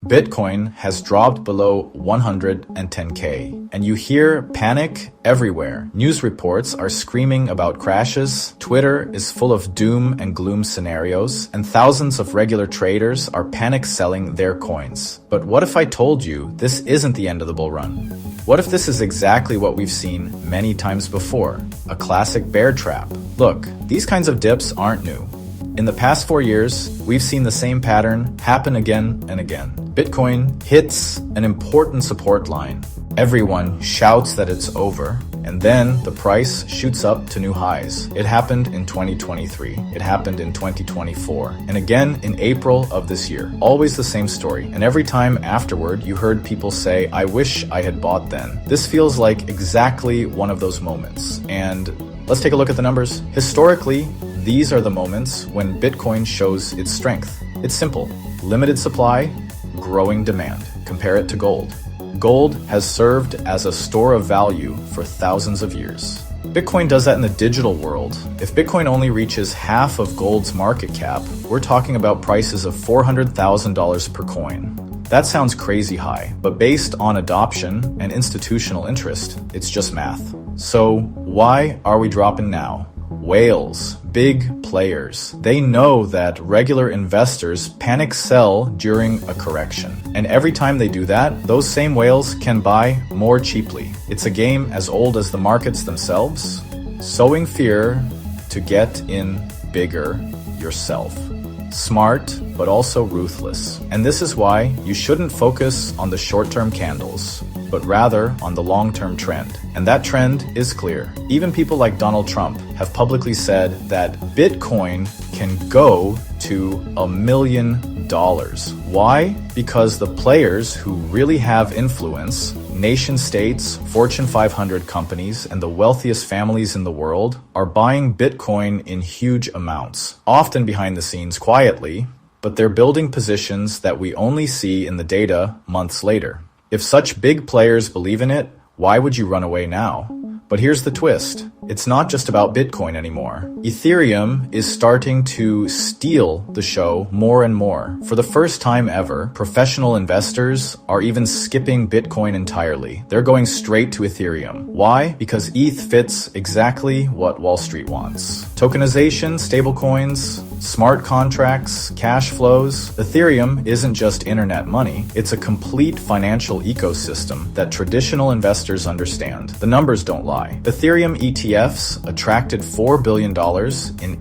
Bitcoin has dropped below 110K, and you hear panic everywhere. News reports are screaming about crashes, Twitter is full of doom and gloom scenarios, and thousands of regular traders are panic selling their coins. But what if I told you this isn't the end of the bull run? What if this is exactly what we've seen many times before? A classic bear trap. Look, these kinds of dips aren't new. In the past 4 years, we've seen the same pattern happen again and again. Bitcoin hits an important support line. Everyone shouts that it's over, and then the price shoots up to new highs. It happened in 2023. It happened in 2024. And again in April of this year. Always the same story. And every time afterward, you heard people say, I wish I had bought then. This feels like exactly one of those moments. And let's take a look at the numbers. Historically, these are the moments when Bitcoin shows its strength. It's simple. Limited supply, growing demand. Compare it to gold. Gold has served as a store of value for thousands of years. Bitcoin does that in the digital world. If Bitcoin only reaches half of gold's market cap, we're talking about prices of $400,000 per coin. That sounds crazy high, but based on adoption and institutional interest, it's just math. So why are we dropping now? Whales, big players. They know that regular investors panic sell during a correction. And every time they do that, those same whales can buy more cheaply. It's a game as old as the markets themselves, sowing fear to get in bigger yourself. Smart, but also ruthless. And this is why you shouldn't focus on the short-term candles, but rather on the long-term trend. And that trend is clear. Even people like Donald Trump have publicly said that Bitcoin can go to $1 million. Why? Because the players who really have influence, nation states, Fortune 500 companies, and the wealthiest families in the world are buying Bitcoin in huge amounts, often behind the scenes quietly, but they're building positions that we only see in the data months later. If such big players believe in it, why would you run away now? But here's the twist. It's not just about Bitcoin anymore. Ethereum is starting to steal the show more and more. For the first time ever, professional investors are even skipping Bitcoin entirely. They're going straight to Ethereum. Why? Because ETH fits exactly what Wall Street wants. Tokenization, stablecoins, smart contracts, cash flows. Ethereum isn't just internet money. It's a complete financial ecosystem that traditional investors understand. The numbers don't lie. Ethereum ETFs attracted $4 billion in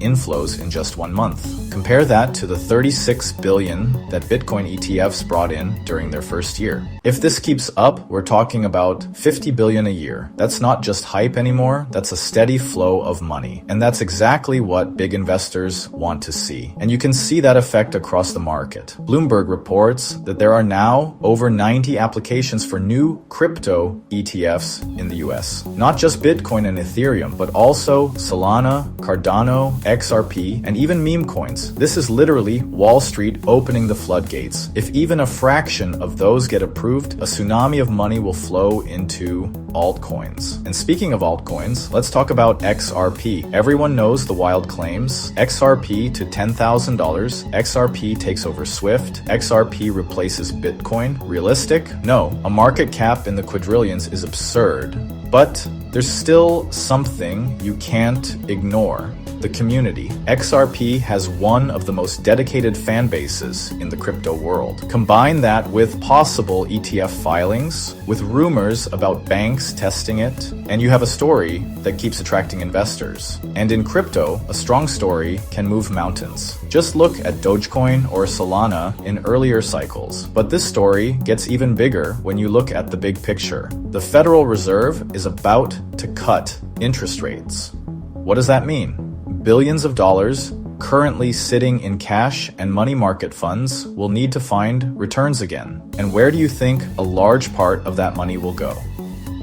inflows in just 1 month. Compare that to the $36 billion that Bitcoin ETFs brought in during their first year. If this keeps up, we're talking about $50 billion a year. That's not just hype anymore, that's a steady flow of money. And that's exactly what big investors want to see. And you can see that effect across the market. Bloomberg reports that there are now over 90 applications for new crypto ETFs in the US. Not just Bitcoin and Ethereum, but also Solana, Cardano, XRP, and even meme coins. This is literally Wall Street opening the floodgates. If even a fraction of those get approved, a tsunami of money will flow into altcoins. And speaking of altcoins, let's talk about XRP. Everyone knows the wild claims. XRP to $10,000. XRP takes over Swift. XRP replaces Bitcoin. Realistic? No. A market cap in the quadrillions is absurd. But there's still something you can't ignore. The community. XRP has one of the most dedicated fan bases in the crypto world. Combine that with possible ETF filings, with rumors about banks testing it, and you have a story that keeps attracting investors. And in crypto, a strong story can move mountains. Just look at Dogecoin or Solana in earlier cycles. But this story gets even bigger when you look at the big picture. The Federal Reserve is about to cut interest rates. What does that mean? Billions of dollars currently sitting in cash and money market funds will need to find returns again. And where do you think a large part of that money will go?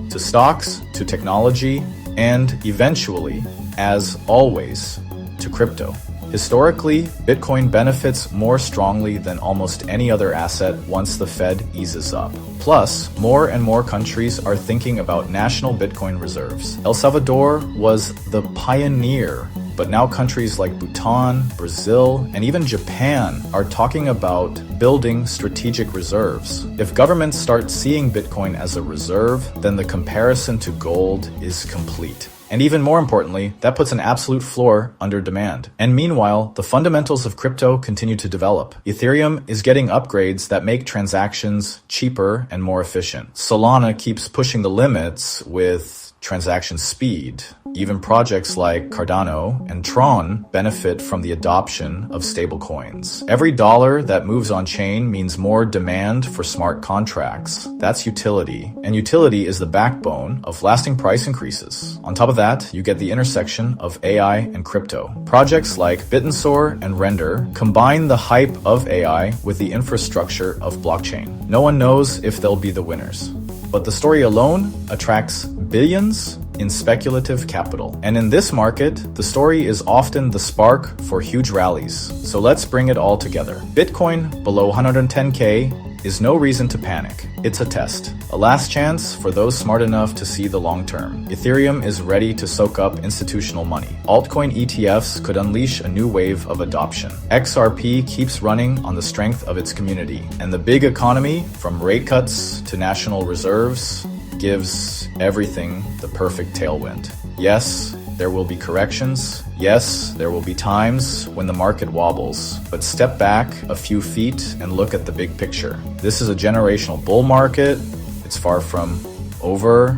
To stocks, to technology, and eventually, as always, to crypto. Historically, Bitcoin benefits more strongly than almost any other asset once the Fed eases up. Plus, more and more countries are thinking about national Bitcoin reserves. El Salvador was the pioneer but now countries like Bhutan, Brazil, and even Japan are talking about building strategic reserves. If governments start seeing Bitcoin as a reserve, then the comparison to gold is complete. And even more importantly, that puts an absolute floor under demand. And meanwhile, the fundamentals of crypto continue to develop. Ethereum is getting upgrades that make transactions cheaper and more efficient. Solana keeps pushing the limits with transaction speed. Even projects like Cardano and Tron benefit from the adoption of stablecoins. Every dollar that moves on chain means more demand for smart contracts. That's utility. And utility is the backbone of lasting price increases. On top of that, you get the intersection of AI and crypto. Projects like Bitensor and Render combine the hype of AI with the infrastructure of blockchain. No one knows if they'll be the winners, but the story alone attracts billions in speculative capital. And in this market, the story is often the spark for huge rallies. So let's bring it all together. Bitcoin below 110K is no reason to panic. It's a test, a last chance for those smart enough to see the long term. Ethereum is ready to soak up institutional money. Altcoin ETFs could unleash a new wave of adoption. XRP keeps running on the strength of its community. And the big economy, from rate cuts to national reserves, gives everything the perfect tailwind. Yes, there will be corrections. Yes, there will be times when the market wobbles, but step back a few feet and look at the big picture. This is a generational bull market. It's far from over.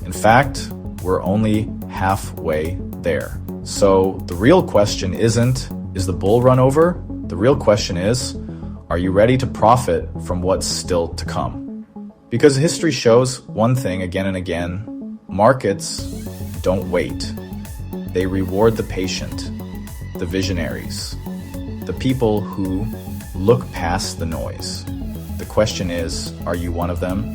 In fact, we're only halfway there. So the real question isn't, is the bull run over? The real question is, are you ready to profit from what's still to come? Because history shows one thing again and again: markets don't wait. They reward the patient, the visionaries, the people who look past the noise. The question is, are you one of them?